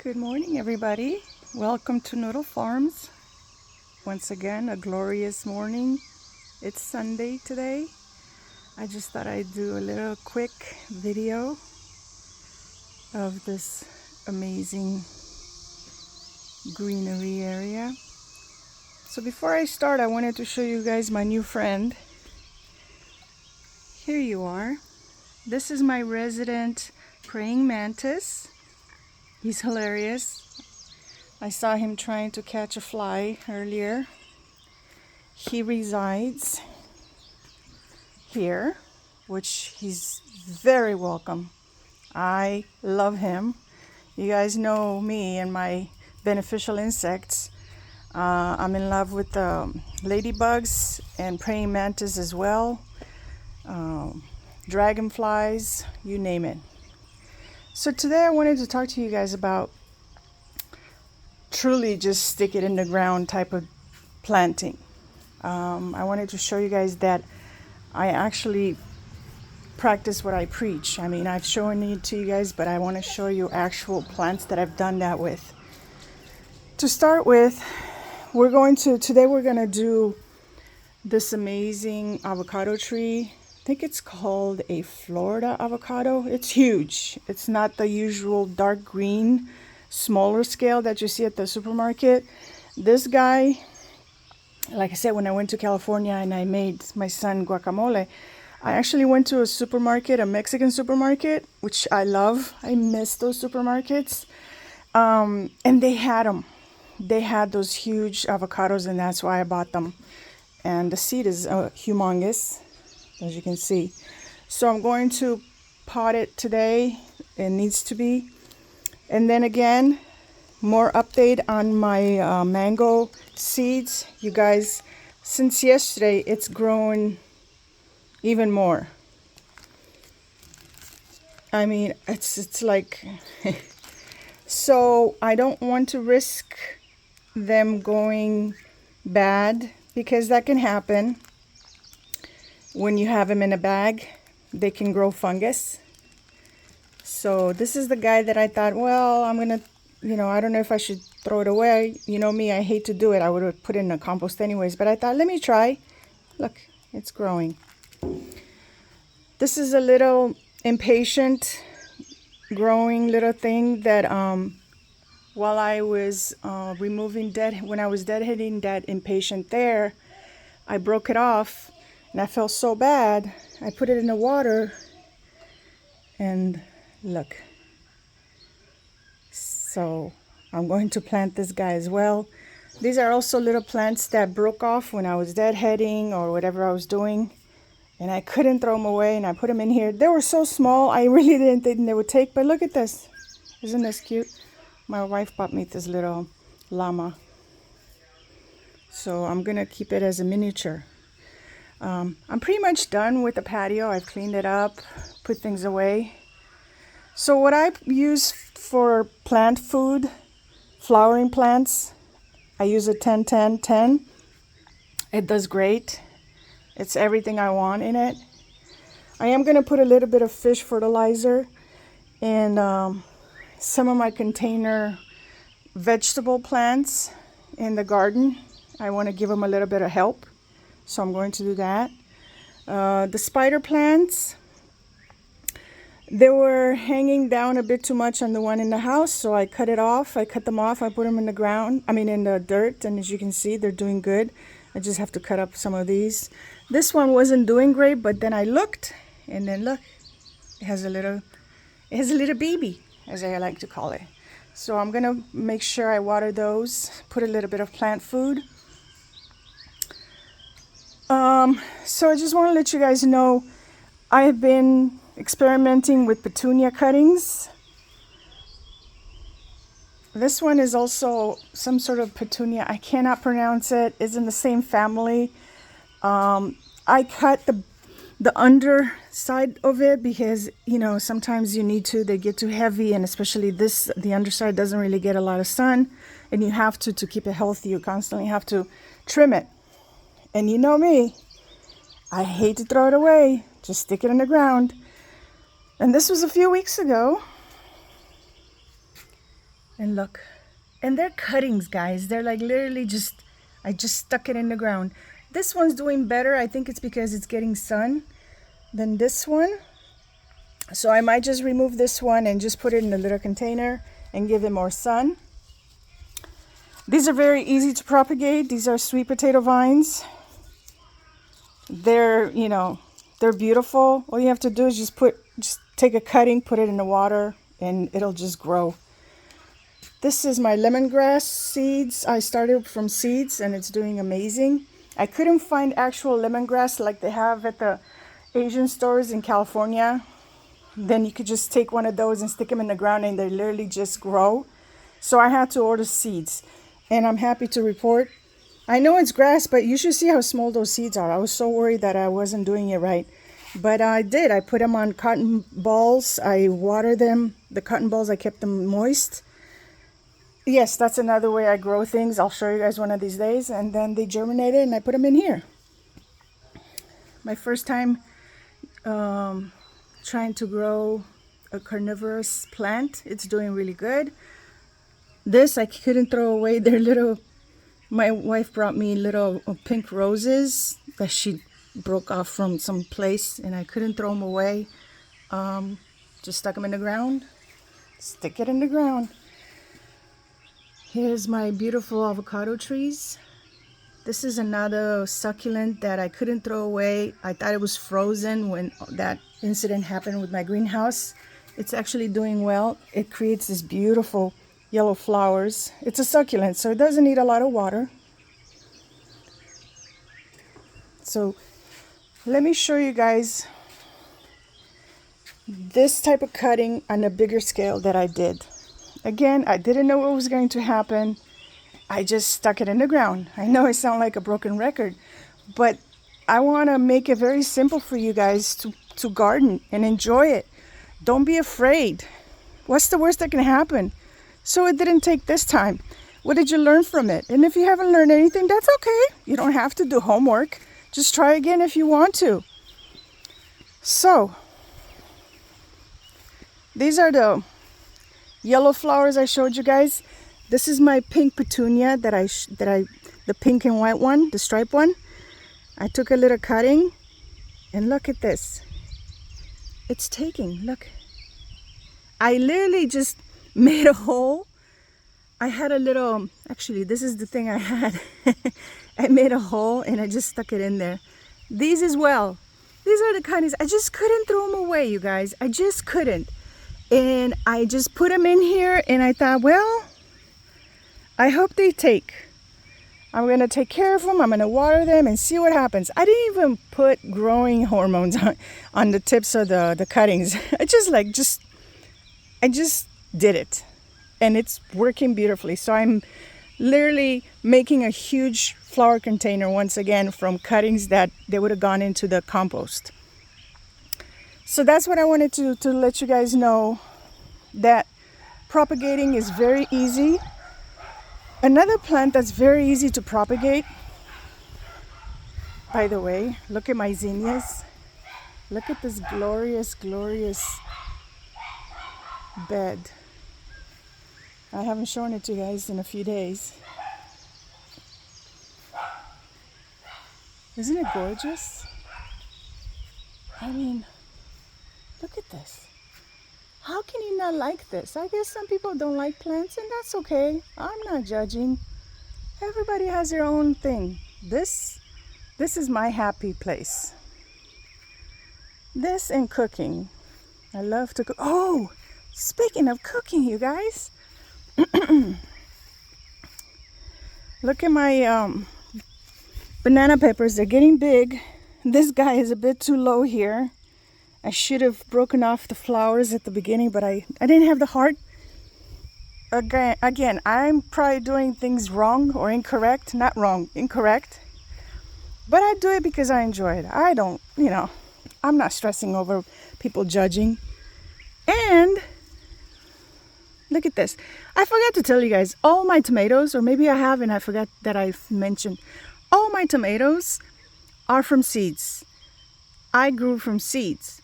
Good morning, everybody. Welcome to Noodle Farms. Once again, a glorious morning. It's Sunday today. I just thought I'd do a little quick video of this amazing greenery area. So before I start, I wanted to show you guys my new friend. Here you are. This is my resident praying mantis. He's hilarious. I saw him trying to catch a fly earlier. He resides here, which he's very welcome. I love him. You guys know me and my beneficial insects. I'm in love with ladybugs and praying mantis as well. Dragonflies, you name it. So today I wanted to talk to you guys about truly just stick it in the ground type of planting. I wanted to show you guys that I actually practice what I preach. I mean, I've shown it to you guys, but I want to show you actual plants that I've done that with. To start with, today we're going to do this amazing avocado tree. I think it's called a Florida avocado. It's huge. It's not the usual dark green, smaller scale that you see at the supermarket. This guy, like I said, when I went to California and I made my son guacamole, I actually went to a supermarket, a Mexican supermarket, which I love. I miss those supermarkets. And they had them. They had those huge avocados, and that's why I bought them. And the seed is humongous, as you can see. So I'm going to pot it today. It needs to be. And then again, more update on my mango seeds. You guys, since yesterday, it's grown even more. I mean, it's like, so I don't want to risk them going bad, because that can happen. When you have them in a bag, they can grow fungus. So this is the guy that I thought, well, I'm gonna, I don't know if I should throw it away. You know me, I hate to do it. I would have put it in the compost anyways, but I thought, let me try. Look, it's growing. This is a little impatient growing little thing that while I was when I was deadheading that impatient there, I broke it off and I felt so bad. I put it in the water and look. So I'm going to plant this guy as well. These are also little plants that broke off when I was deadheading or whatever I was doing, and I couldn't throw them away, and I put them in here. They were so small, I really didn't think they would take, but look at this. Isn't this cute? My wife bought me this little llama. So I'm gonna keep it as a miniature. I'm pretty much done with the patio. I've cleaned it up, put things away. So what I use for plant food, flowering plants, I use a 10-10-10. It does great. It's everything I want in it. I am going to put a little bit of fish fertilizer in some of my container vegetable plants in the garden. I want to give them a little bit of help, so I'm going to do that. The spider plants, they were hanging down a bit too much on the one in the house, so I cut it off. I cut them off. I put them in the ground, in the dirt, and as you can see, they're doing good. I just have to cut up some of these. This one wasn't doing great, but then I looked, and then look, it has a little baby, as I like to call it. So I'm gonna make sure I water those, put a little bit of plant food. So I just want to let you guys know, I have been experimenting with petunia cuttings. This one is also some sort of petunia. I cannot pronounce it. It's in the same family. I cut the underside of it because, sometimes you need to. They get too heavy, and especially the underside doesn't really get a lot of sun, and you have to keep it healthy. You constantly have to trim it. And you know me, I hate to throw it away. Just stick it in the ground. And this was a few weeks ago. And look, and they're cuttings, guys. They're like literally just, I just stuck it in the ground. This one's doing better. I think it's because it's getting sun than this one. So I might just remove this one and just put it in a little container and give it more sun. These are very easy to propagate. These are sweet potato vines. They're, you know, they're beautiful. All you have to do is just take a cutting, put it in the water, and it'll just grow. This is my lemongrass seeds. I started from seeds and it's doing amazing. I couldn't find actual lemongrass like they have at the Asian stores in California. Then you could just take one of those and stick them in the ground and they literally just grow. So I had to order seeds, and I'm happy to report. I know it's grass, but you should see how small those seeds are. I was so worried that I wasn't doing it right, but I did. I put them on cotton balls. I watered them. The cotton balls, I kept them moist. Yes, that's another way I grow things. I'll show you guys one of these days. And then they germinated and I put them in here. My first time trying to grow a carnivorous plant. It's doing really good. This I couldn't throw away. They're little, my wife brought me little pink roses that she broke off from some place and I couldn't throw them away. Just stuck them in the ground. Stick it in the ground. Here's my beautiful avocado trees. This is another succulent that I couldn't throw away. I thought it was frozen when that incident happened with my greenhouse. It's actually doing well. It creates this beautiful yellow flowers. It's a succulent, so it doesn't need a lot of water. So let me show you guys this type of cutting on a bigger scale that I did. Again, I didn't know what was going to happen. I just stuck it in the ground. I know I sound like a broken record, but I want to make it very simple for you guys to garden and enjoy it. Don't be afraid. What's the worst that can happen? So it didn't take this time. What did you learn from it? And if you haven't learned anything, that's okay. You don't have to do homework. Just try again if you want to. So these are the yellow flowers I showed you guys. This is my pink petunia the pink and white one, the striped one. I took a little cutting and look at this. It's taking, look. I literally just made a hole. I had a little, actually this is the thing I had. I made a hole and I just stuck it in there. These as well. These are the kinds, I just couldn't throw them away, you guys. I just couldn't. And I just put them in here and I thought, well, I hope they take. I'm going to take care of them. I'm going to water them and see what happens. I didn't even put growing hormones on the tips of the cuttings. I just did it. And it's working beautifully. So I'm literally making a huge flower container once again from cuttings that they would have gone into the compost. So that's what I wanted to let you guys know, that propagating is very easy. Another plant that's very easy to propagate, by the way, look at my zinnias. Look at this glorious, glorious bed. I haven't shown it to you guys in a few days. Isn't it gorgeous? I mean, look at this. How can you not like this? I guess some people don't like plants, and that's okay. I'm not judging. Everybody has their own thing. This is my happy place. This and cooking. I love to cook. Oh, speaking of cooking, you guys. Look at my banana peppers. They're getting big. This guy is a bit too low here. I should have broken off the flowers at the beginning, but I didn't have the heart. Again, I'm probably doing things wrong or incorrect. Not wrong, incorrect. But I do it because I enjoy it. I don't, I'm not stressing over people judging. And look at this. I forgot to tell you guys, all my tomatoes, or maybe I haven't, I forgot that I've mentioned, all my tomatoes are from seeds. I grew from seeds.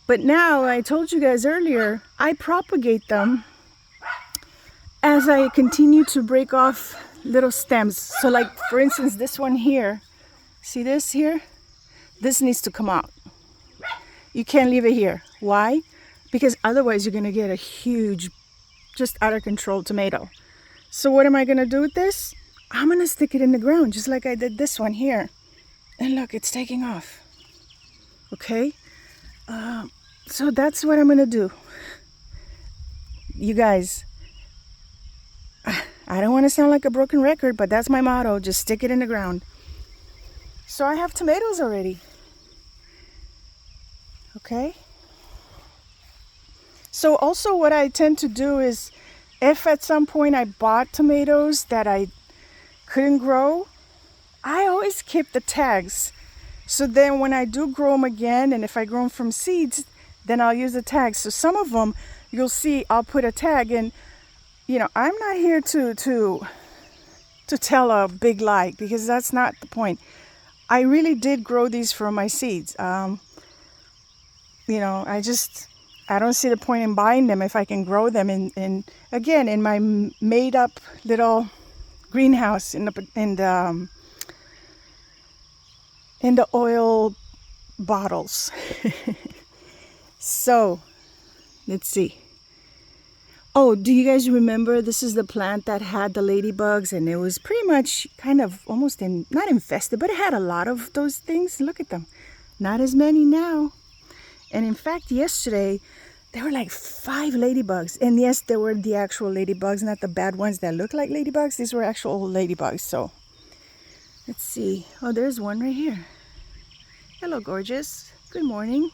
But now, I told you guys earlier, I propagate them as I continue to break off little stems. So like for instance, this one here, see this here? This needs to come out. You can't leave it here. Why? Because otherwise you're gonna get a huge, just out of control tomato. So what am I gonna do with this? I'm gonna stick it in the ground just like I did this one here. And look, it's taking off. Okay? So that's what I'm gonna do. You guys, I don't want to sound like a broken record, but that's my motto. Just stick it in the ground. So I have tomatoes already. Okay? So also what I tend to do is, if at some point I bought tomatoes that I couldn't grow, I always keep the tags. So then when I do grow them again, and if I grow them from seeds, then I'll use the tags. So some of them, you'll see, I'll put a tag in. You know, I'm not here to tell a big lie, because that's not the point. I really did grow these from my seeds. You know, I don't see the point in buying them if I can grow them in again, in my made up little greenhouse in the oil bottles. So let's see. Oh, do you guys remember, this is the plant that had the ladybugs, and it was pretty much kind of almost not infested, but it had a lot of those things. Look at them. Not as many now. And in fact, yesterday, there were like 5 ladybugs. And yes, there were the actual ladybugs, not the bad ones that look like ladybugs. These were actual ladybugs. So let's see. Oh, there's one right here. Hello, gorgeous. Good morning.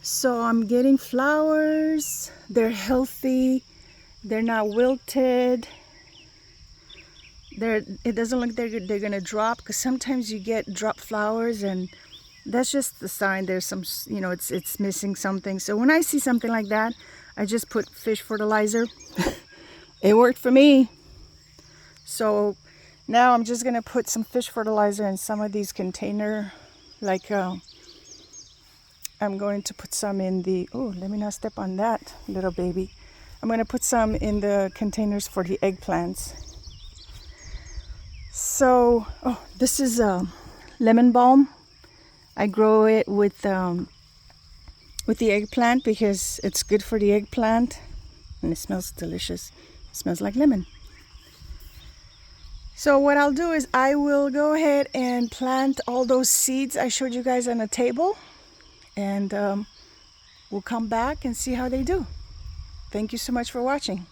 So I'm getting flowers. They're healthy. They're not wilted. It doesn't look like they're gonna drop, because sometimes you get drop flowers, and that's just the sign there's some, you know, it's missing something. So when I see something like that, I just put fish fertilizer. It worked for me. So now I'm just gonna put some fish fertilizer in some of these container, like I'm going to put some in the, oh, let me not step on that little baby. I'm going to put some in the containers for the eggplants. So, oh, this is lemon balm. I grow it with the eggplant because it's good for the eggplant, and it smells delicious. It smells like lemon. So what I'll do is I will go ahead and plant all those seeds I showed you guys on a table. And we'll come back and see how they do. Thank you so much for watching.